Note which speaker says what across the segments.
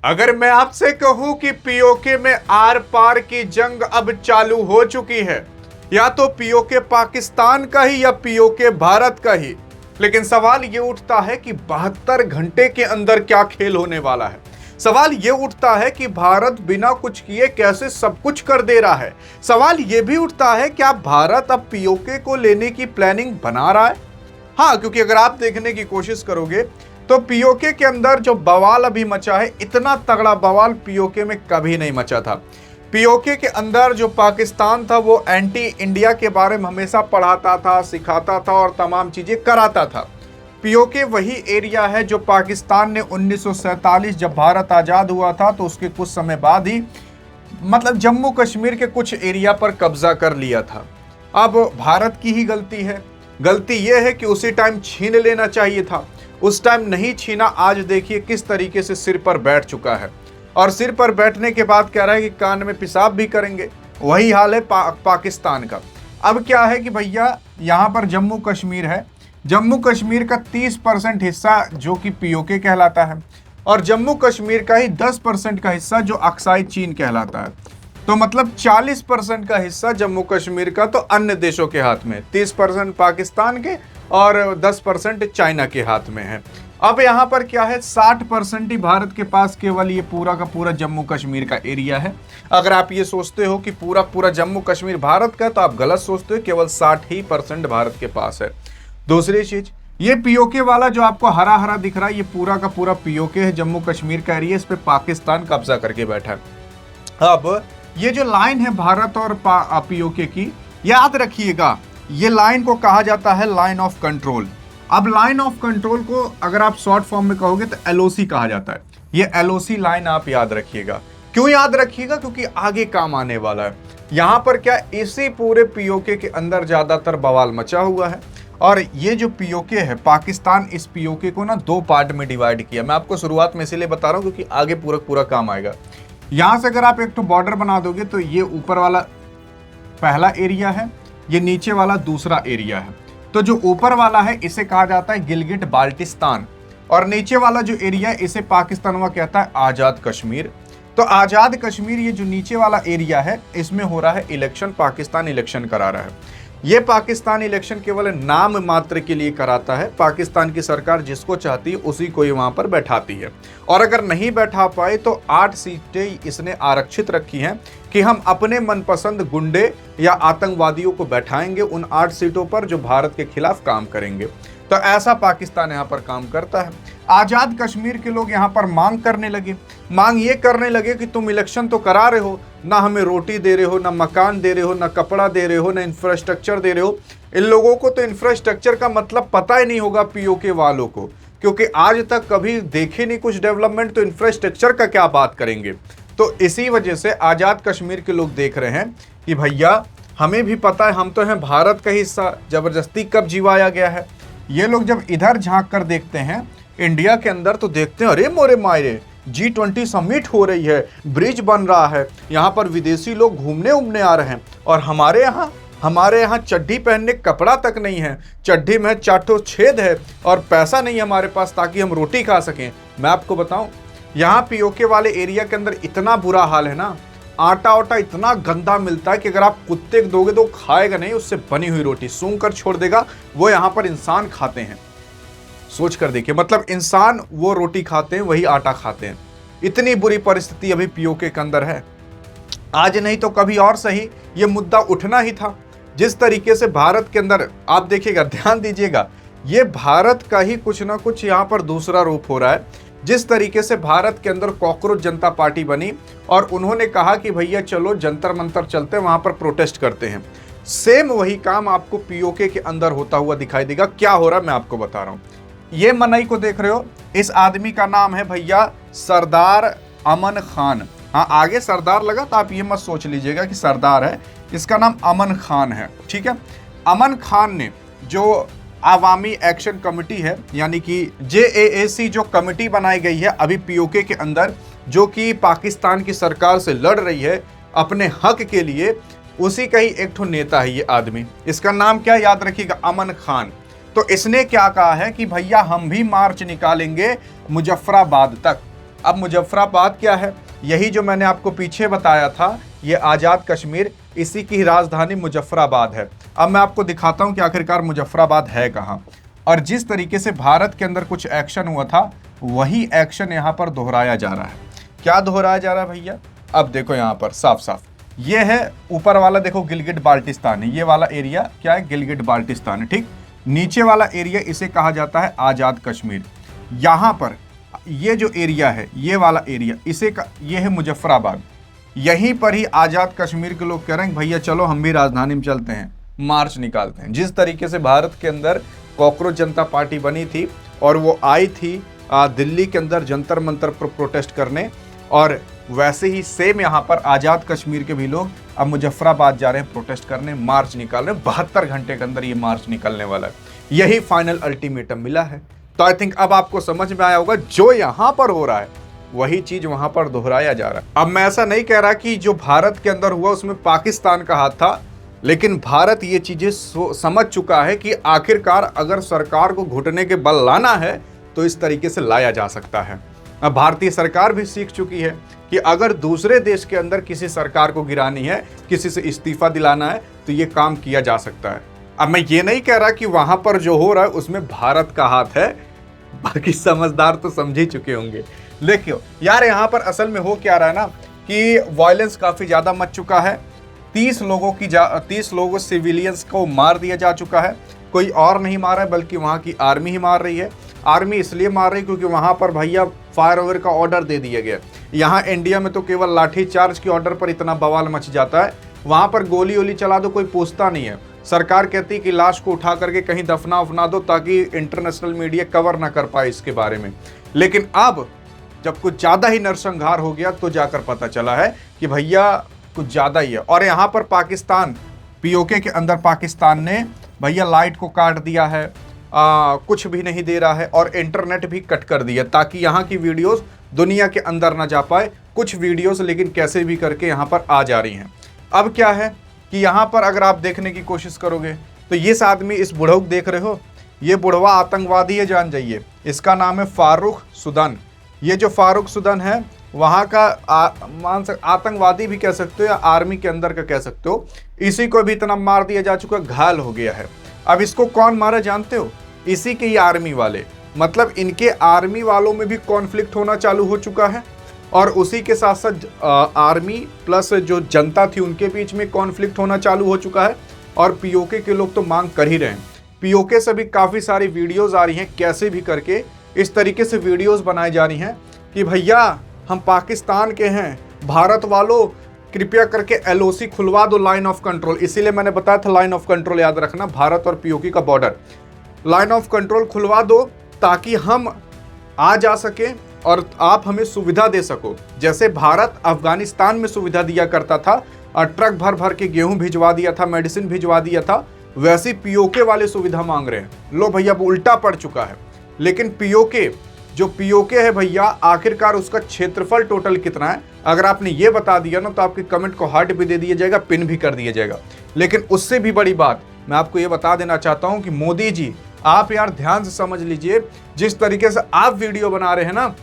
Speaker 1: अगर मैं आपसे कहूं कि पीओके में आर पार की जंग अब चालू हो चुकी है, या तो पीओके पाकिस्तान का ही या पीओके भारत का ही, लेकिन सवाल यह उठता है कि 72 घंटे के अंदर क्या खेल होने वाला है। सवाल यह उठता है कि भारत बिना कुछ किए कैसे सब कुछ कर दे रहा है। सवाल यह भी उठता है क्या भारत अब पीओके को लेने की प्लानिंग बना रहा है। हाँ, क्योंकि अगर आप देखने की कोशिश करोगे तो पीओके के अंदर जो बवाल अभी मचा है, इतना तगड़ा बवाल पीओके में कभी नहीं मचा था। पीओके के अंदर जो पाकिस्तान था वो एंटी इंडिया के बारे में हमेशा पढ़ाता था, सिखाता था और तमाम चीजें कराता था। पीओके वही एरिया है जो पाकिस्तान ने 1947 जब भारत आजाद हुआ था तो उसके कुछ समय बाद ही मतलब जम्मू कश्मीर के कुछ एरिया पर कब्जा कर लिया था। अब भारत की ही गलती है। गलती यह है कि उसी टाइम छीन लेना चाहिए था, उस टाइम नहीं छीना। आज देखिए किस तरीके से सिर पर बैठ चुका है, और सिर पर बैठने के बाद कह रहा है कि कान में पेशाब भी करेंगे। वही हाल है पाकिस्तान का। अब क्या है कि भैया यहाँ पर जम्मू कश्मीर है, जम्मू कश्मीर का 30% हिस्सा जो कि पीओके कहलाता है, और जम्मू कश्मीर का ही 10% का हिस्सा जो अक्साई चीन कहलाता है। तो मतलब 40% का हिस्सा जम्मू कश्मीर का तो अन्य देशों के हाथ में, 30% पाकिस्तान के और 10% चाइना के हाथ में है। अब यहाँ पर क्या है, 60% ही भारत के पास केवल ये पूरा का पूरा जम्मू कश्मीर का एरिया है। अगर आप ये सोचते हो कि पूरा पूरा जम्मू कश्मीर भारत का, तो आप गलत सोचते हो। केवल 60% भारत के पास है। दूसरी चीज, ये पीओके वाला जो आपको हरा हरा दिख रहा है, ये पूरा का पूरा पीओके है, जम्मू कश्मीर का एरिया। इस पे पाकिस्तान कब्जा करके बैठा है। अब ये जो लाइन है भारत और पीओके की, याद रखिएगा, ये लाइन को कहा जाता है लाइन ऑफ कंट्रोल। अब लाइन ऑफ कंट्रोल को अगर आप शॉर्ट फॉर्म में कहोगे तो एलओसी कहा जाता है। ये एलओसी लाइन आप याद रखिएगा। क्यों याद रखिएगा? क्योंकि आगे काम आने वाला है। यहाँ पर क्या, इसी पूरे पीओके के अंदर ज्यादातर बवाल मचा हुआ है। और ये जो पीओके है, पाकिस्तान इस पीओके को ना 2 पार्ट में डिवाइड किया। मैं आपको शुरुआत में इसलिए बता रहा हूँ क्योंकि आगे पूरा पूरा काम आएगा। यहाँ से अगर आप एक तो बॉर्डर बना दोगे तो ये ऊपर वाला पहला एरिया है, ये नीचे वाला दूसरा एरिया है। तो जो ऊपर वाला है इसे कहा जाता है गिलगिट बाल्टिस्तान, और नीचे वाला जो एरिया है इसे पाकिस्तान हुआ कहता है आजाद कश्मीर। तो आजाद कश्मीर, ये जो नीचे वाला एरिया है, इसमें हो रहा है इलेक्शन। पाकिस्तान इलेक्शन करा रहा है। ये पाकिस्तान इलेक्शन केवल नाम मात्र के लिए कराता है। पाकिस्तान की सरकार जिसको चाहती है उसी को ही वहां पर बैठाती है। और अगर नहीं बैठा पाए तो 8 सीटें इसने आरक्षित रखी हैं कि हम अपने मनपसंद गुंडे या आतंकवादियों को बैठाएंगे उन 8 सीटों पर जो भारत के खिलाफ काम करेंगे। तो ऐसा पाकिस्तान यहाँ पर काम करता है। आजाद कश्मीर के लोग यहाँ पर मांग करने लगे। मांग ये करने लगे कि तुम इलेक्शन तो करा रहे हो, ना हमें रोटी दे रहे हो, ना मकान दे रहे हो, ना कपड़ा दे रहे हो, ना इंफ्रास्ट्रक्चर दे रहे हो। इन लोगों को तो इंफ्रास्ट्रक्चर का मतलब पता ही नहीं होगा पीओके वालों को, क्योंकि आज तक कभी देखे नहीं कुछ डेवलपमेंट, तो इंफ्रास्ट्रक्चर का क्या बात करेंगे। तो इसी वजह से आजाद कश्मीर के लोग देख रहे हैं कि भैया हमें भी पता है, हम तो हैं भारत का हिस्सा, जबरदस्ती कब जिवाया गया है। ये लोग जब इधर झांक कर देखते हैं इंडिया के अंदर तो देखते हैं, अरे मोरे मायरे, G20 समिट हो रही है, ब्रिज बन रहा है, यहाँ पर विदेशी लोग घूमने उमने आ रहे हैं, और हमारे यहाँ चड्डी पहनने कपड़ा तक नहीं है, चड्डी में 4 छेद है, और पैसा नहीं हमारे पास ताकि हम रोटी खा सकें। मैं आपको बताऊं, यहाँ पीओके वाले एरिया के अंदर इतना बुरा हाल है ना, आटा वाटा इतना गंदा मिलता है कि अगर आप कुत्ते को दोगे तो खाएगा नहीं, उससे बनी हुई रोटी सूंघ कर छोड़ देगा। वो यहाँ पर इंसान खाते हैं। सोच कर देखिए, मतलब इंसान वो रोटी खाते हैं, वही आटा खाते हैं। इतनी बुरी परिस्थिति अभी पीओके के अंदर है। आज नहीं तो कभी और सही ये मुद्दा उठना ही था। जिस तरीके से भारत के अंदर आप देखिएगा, ध्यान दीजिएगा, ये भारत का ही कुछ ना कुछ यहाँ पर दूसरा रूप हो रहा है। जिस तरीके से भारत के अंदर कॉकरोच जनता पार्टी बनी और उन्होंने कहा कि भैया चलो जंतर मंतर चलते हैं, वहां पर प्रोटेस्ट करते हैं, सेम वही काम आपको पीओके के अंदर होता हुआ दिखाई देगा। क्या हो रहा है मैं आपको बता रहा हूं। ये मनई को देख रहे हो, इस आदमी का नाम है भैया सरदार अमन खान। हाँ, आगे सरदार लगा तो आप ये मत सोच लीजिएगा कि सरदार है, इसका नाम अमन खान है। ठीक है, अमन खान ने जो आवामी एक्शन कमेटी है, यानी कि JAAC जो कमेटी बनाई गई है अभी पीओके के अंदर, जो कि पाकिस्तान की सरकार से लड़ रही है अपने हक के लिए, उसी का ही एक ठो नेता है ये आदमी। इसका नाम क्या याद रखिएगा, अमन खान। तो इसने क्या कहा है कि भैया हम भी मार्च निकालेंगे मुजफ्फराबाद तक। अब मुजफ्फराबाद क्या है, यही जो मैंने आपको पीछे बताया था, ये आज़ाद कश्मीर, इसी की राजधानी मुजफ्फराबाद है। अब मैं आपको दिखाता हूं कि आखिरकार मुजफ्फराबाद है कहां। और जिस तरीके से भारत के अंदर कुछ एक्शन हुआ था, वही एक्शन यहां पर दोहराया जा रहा है। क्या दोहराया जा रहा है भैया? अब देखो यहां पर साफ साफ, ये है ऊपर वाला, देखो गिलगिट बाल्टिस्तान है, ये वाला एरिया क्या है, गिलगिट बाल्टिस्तान है, ठीक। नीचे वाला एरिया इसे कहा जाता है आज़ाद कश्मीर। यहाँ पर ये जो एरिया है, ये वाला एरिया, ये है मुजफ्फराबाद। यहीं पर ही आज़ाद कश्मीर के लोग कह रहे हैं भैया चलो हम भी राजधानी में चलते हैं, मार्च निकालते हैं। जिस तरीके से भारत के अंदर कॉकरोच जनता पार्टी बनी थी और वो आई थी दिल्ली के अंदर जंतर मंतर पर प्रोटेस्ट करने, और वैसे ही सेम यहाँ पर आज़ाद कश्मीर के भी लोग अब मुजफ्फराबाद जा रहे हैं प्रोटेस्ट करने, मार्च निकाल रहे हैं। 72 घंटे के अंदर ये मार्च निकलने वाला है। यही फाइनल अल्टीमेटम मिला है। तो आई थिंक अब आपको समझ में आया होगा, जो यहाँ पर हो रहा है वही चीज वहां पर दोहराया जा रहा है। अब मैं ऐसा नहीं कह रहा कि जो भारत के अंदर हुआ उसमें पाकिस्तान का हाथ था, लेकिन भारत ये चीजें समझ चुका है कि आखिरकार अगर सरकार को घुटने के बल लाना है तो इस तरीके से लाया जा सकता है। अब भारतीय सरकार भी सीख चुकी है कि अगर दूसरे देश के अंदर किसी सरकार को गिरानी है, किसी से इस्तीफा दिलाना है, तो ये काम किया जा सकता है। अब मैं ये नहीं कह रहा कि वहां पर जो हो रहा है उसमें भारत का हाथ है, बाकी समझदार तो समझ ही चुके होंगे। देखियो यार, यहाँ पर असल में हो क्या रहा है ना कि वायलेंस काफी ज्यादा मच चुका है। 30 लोगों सिविलियंस को मार दिया जा चुका है। कोई और नहीं मारा है, बल्कि वहाँ की आर्मी ही मार रही है। आर्मी इसलिए मार रही है क्योंकि वहाँ पर भैया फायर ओवर का ऑर्डर दे दिया गया। यहाँ इंडिया में तो केवल लाठी चार्ज के ऑर्डर पर इतना बवाल मच जाता है, वहाँ पर गोली वोली चला दो कोई पूछता नहीं है। सरकार कहती है कि लाश को उठा करके कहीं दफना उफना दो ताकि इंटरनेशनल मीडिया कवर ना कर पाए इसके बारे में। लेकिन अब जब कुछ ज़्यादा ही नरसंहार हो गया तो जाकर पता चला है कि भैया कुछ ज़्यादा ही है। और यहाँ पर पाकिस्तान, पीओके के अंदर पाकिस्तान ने भैया लाइट को काट दिया है, कुछ भी नहीं दे रहा है, और इंटरनेट भी कट कर दिया ताकि यहाँ की वीडियोस दुनिया के अंदर ना जा पाए। कुछ वीडियोस लेकिन कैसे भी करके यहाँ पर आ जा रही हैं। अब क्या है कि यहाँ पर अगर आप देखने की कोशिश करोगे तो ये आदमी, इस बुढ़ऊ देख रहे हो, ये बुढ़वा आतंकवादी है, जान जाइए। इसका नाम है फारूक सुदन। ये जो फारूक सुदन है वहाँ का आतंकवादी भी कह सकते हो या आर्मी के अंदर का कह सकते हो। इसी को भी इतना मार दिया जा चुका, घायल हो गया है। अब इसको कौन मारा जानते हो? इसी के ही आर्मी वाले। मतलब इनके आर्मी वालों में भी कॉन्फ्लिक्ट होना चालू हो चुका है, और उसी के साथ साथ आर्मी प्लस जो जनता थी उनके बीच में कॉन्फ्लिक्ट होना चालू हो चुका है। और पीओके के लोग तो मांग कर ही रहे हैं। पीओके से भी काफ़ी सारी वीडियोस आ रही हैं, कैसे भी करके इस तरीके से वीडियोस बनाई जा रही हैं कि भैया हम पाकिस्तान के हैं, भारत वालों कृपया करके एलओसी खुलवा दो, लाइन ऑफ कंट्रोल। इसीलिए मैंने बताया था लाइन ऑफ कंट्रोल याद रखना, भारत और पीओके का बॉर्डर, लाइन ऑफ कंट्रोल खुलवा दो ताकि हम आ जा सके और आप हमें सुविधा दे सको। जैसे भारत अफगानिस्तान में सुविधा दिया करता था और ट्रक भर भर के गेहूं भिजवा दिया था, मेडिसिन भिजवा दिया था, वैसे पीओके वाले सुविधा मांग रहे हैं। लो भैया, अब उल्टा पड़ चुका है। लेकिन पीओके, जो पीओके है भैया, आखिरकार उसका क्षेत्रफल टोटल कितना है, अगर आपने ये बता दिया ना तो आपके कमेंट को हार्ट भी दे दिया जाएगा, पिन भी कर दिया जाएगा। लेकिन उससे भी बड़ी बात मैं आपको ये बता देना चाहता हूं कि मोदी जी, आप यार ध्यान से समझ लीजिए, जिस तरीके से आप वीडियो बना रहे हैं ना,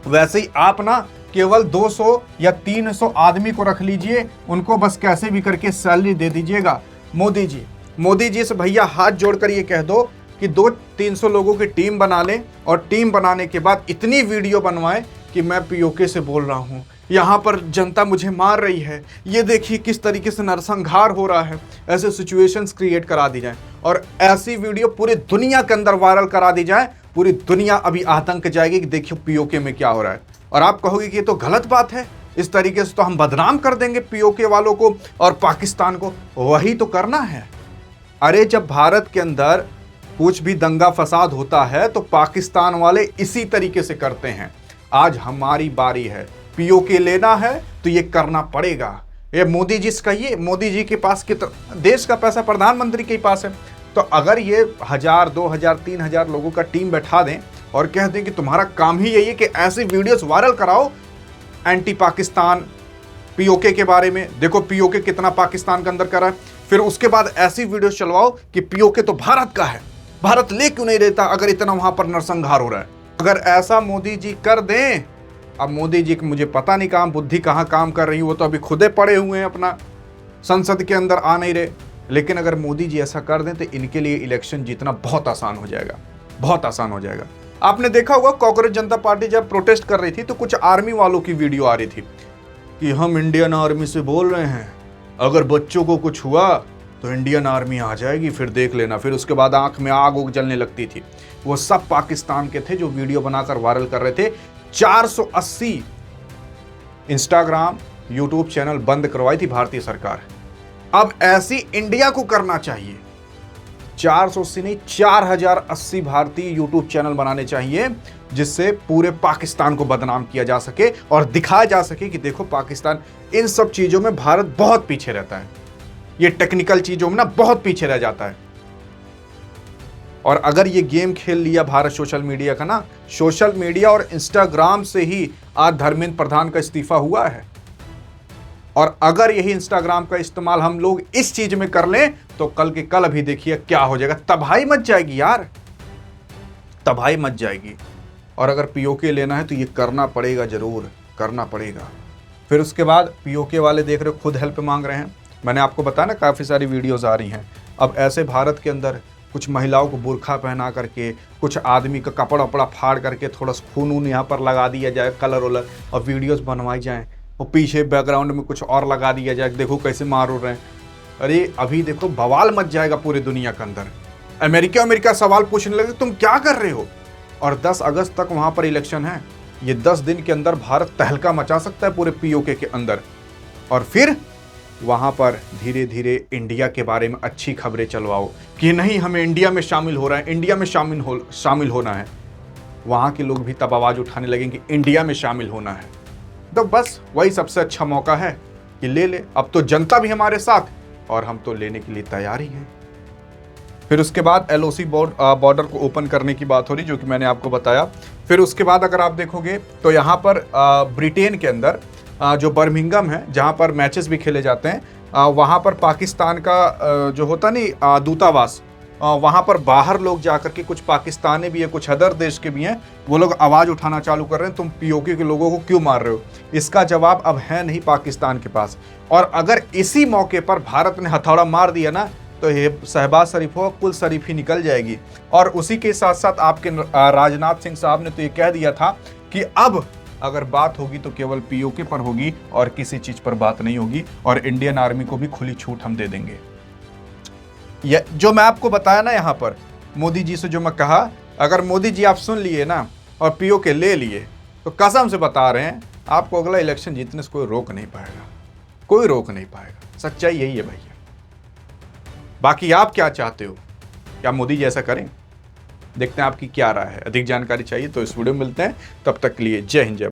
Speaker 1: वैसे ही आप ना केवल 200 या 300 आदमी को रख लीजिए, उनको बस कैसे भी करके सैलरी दे दीजिएगा। मोदी जी से भैया हाथ जोड़कर ये कह दो कि 200-300 लोगों की टीम बना लें, और टीम बनाने के बाद इतनी वीडियो बनवाएं कि मैं पीओके से बोल रहा हूं, यहाँ पर जनता मुझे मार रही है, ये देखिए किस तरीके से नरसंहार हो रहा है। ऐसे सिचुएशंस क्रिएट करा दी जाए और ऐसी वीडियो पूरी दुनिया के अंदर वायरल करा दी जाए। पूरी दुनिया अभी आतंक जाएगी कि देखियो पीओके में क्या हो रहा है। और आप कहोगे कि ये तो गलत बात है, इस तरीके से तो हम बदनाम कर देंगे पीओके वालों को और पाकिस्तान को। वही तो करना है। अरे जब भारत के अंदर कुछ भी दंगा फसाद होता है तो पाकिस्तान वाले इसी तरीके से करते हैं। आज हमारी बारी है, पीओके लेना है तो ये करना पड़ेगा। ये मोदी जी से कहिए, मोदी जी के पास कितना देश का पैसा प्रधानमंत्री के पास है। तो अगर ये 1000, 2000, 3000 लोगों का टीम बैठा दें और कह दें कि तुम्हारा काम ही यही है कि ऐसी वीडियोस वायरल कराओ एंटी पाकिस्तान पीओके के बारे में, देखो पीओके कितना पाकिस्तान के अंदर कर रहा है, फिर उसके बाद ऐसी वीडियोस चलवाओ कि पीओके तो भारत का है, भारत ले क्यों नहीं रहता अगर इतना वहां पर नरसंहार हो रहा है। अगर ऐसा मोदी जी कर दें अब मोदी जी की मुझे पता नहीं काम बुद्धि कहाँ काम कर रही है, वो तो अभी खुदे पड़े हुए हैं अपना संसद के अंदर आ नहीं रहे। लेकिन अगर मोदी जी ऐसा कर दें तो इनके लिए इलेक्शन जीतना बहुत आसान हो जाएगा, बहुत आसान हो जाएगा। आपने देखा होगा कांग्रेस जनता पार्टी जब प्रोटेस्ट कर रही थी तो कुछ आर्मी वालों की वीडियो आ रही थी कि हम इंडियन आर्मी से बोल रहे हैं, अगर बच्चों को कुछ हुआ तो इंडियन आर्मी आ जाएगी, फिर देख लेना। फिर उसके बाद आंख में आग उग जलने लगती थी। वो सब पाकिस्तान के थे जो वीडियो बनाकर वायरल कर रहे थे। 480 इंस्टाग्राम यूट्यूब चैनल बंद करवाई थी भारतीय सरकार। अब ऐसी इंडिया को करना चाहिए। 480 नहीं 4080 भारतीय यूट्यूब चैनल बनाने चाहिए, जिससे पूरे पाकिस्तान को बदनाम किया जा सके और दिखाया जा सके कि देखो पाकिस्तान इन सब चीजों में भारत बहुत पीछे रहता है, ये टेक्निकल चीजों में ना बहुत पीछे रह जाता है। और अगर ये गेम खेल लिया भारत सोशल मीडिया का ना, सोशल मीडिया और इंस्टाग्राम से ही आज धर्मेंद्र प्रधान का इस्तीफा हुआ है। और अगर यही इंस्टाग्राम का इस्तेमाल हम लोग इस चीज में कर लें तो कल के कल अभी देखिए क्या हो जाएगा। तबाही मच जाएगी यार, तबाही मच जाएगी। और अगर पीओके लेना है तो ये करना पड़ेगा, जरूर करना पड़ेगा। फिर उसके बाद पीओके वाले देख रहे हो खुद हेल्प मांग रहे हैं। मैंने आपको बताया ना काफ़ी सारी वीडियोस आ रही हैं। अब ऐसे भारत के अंदर कुछ महिलाओं को बुर्खा पहना करके, कुछ आदमी का कपड़ा वपड़ा फाड़ करके थोड़ा खून वून यहाँ पर लगा दिया जाए, कलर वलर, और वीडियोस बनवाई जाएँ, और पीछे बैकग्राउंड में कुछ और लगा दिया जाए, देखो कैसे मार रहे हैं। अरे अभी देखो बवाल मच जाएगा पूरी दुनिया के अंदर। अमेरिका सवाल पूछने लगे तुम क्या कर रहे हो। और 10 अगस्त तक वहाँ पर इलेक्शन है। ये 10 दिन के अंदर भारत तहलका मचा सकता है पूरे पीओके के अंदर। और फिर वहाँ पर धीरे धीरे इंडिया के बारे में अच्छी खबरें चलवाओ कि नहीं हमें इंडिया में शामिल हो रहा है, इंडिया में शामिल होना है। वहाँ के लोग भी तब आवाज़ उठाने लगेंगे इंडिया में शामिल होना है। तो बस वही सबसे अच्छा मौका है कि ले ले। अब तो जनता भी हमारे साथ और हम तो लेने के लिए तैयार ही हैं। फिर उसके बाद LOC बॉर्डर को ओपन करने की बात हो रही, जो कि मैंने आपको बताया। फिर उसके बाद अगर आप देखोगे तो यहाँ पर ब्रिटेन के अंदर जो बर्मिंघम है, जहाँ पर मैचेस भी खेले जाते हैं, वहाँ पर पाकिस्तान का जो होता नहीं दूतावास, वहाँ पर बाहर लोग जाकर के, कुछ पाकिस्तानी भी है, कुछ अदर देश के भी हैं, वो लोग आवाज़ उठाना चालू कर रहे हैं तुम पीओके के लोगों को क्यों मार रहे हो। इसका जवाब अब है नहीं पाकिस्तान के पास। और अगर इसी मौके पर भारत ने हथौड़ा मार दिया ना तो ये शहबाज शरीफ हो कुल शरीफ ही निकल जाएगी। और उसी के साथ साथ आपके राजनाथ सिंह साहब ने तो ये कह दिया था कि अब अगर बात होगी तो केवल पीओके पर होगी और किसी चीज़ पर बात नहीं होगी, और इंडियन आर्मी को भी खुली छूट हम दे देंगे। ये जो मैं आपको बताया ना यहाँ पर मोदी जी से जो मैं कहा, अगर मोदी जी आप सुन लिए ना और पीओके ले लिए तो कसम से बता रहे हैं आपको अगला इलेक्शन जीतने से कोई रोक नहीं पाएगा, कोई रोक नहीं पाएगा। सच्चाई यही है भैया। बाकी आप क्या चाहते हो, क्या मोदी जी ऐसा करें? देखते हैं आपकी क्या राय है। अधिक जानकारी चाहिए तो इस वीडियो में मिलते हैं। तब तक के लिए जय हिंद जय।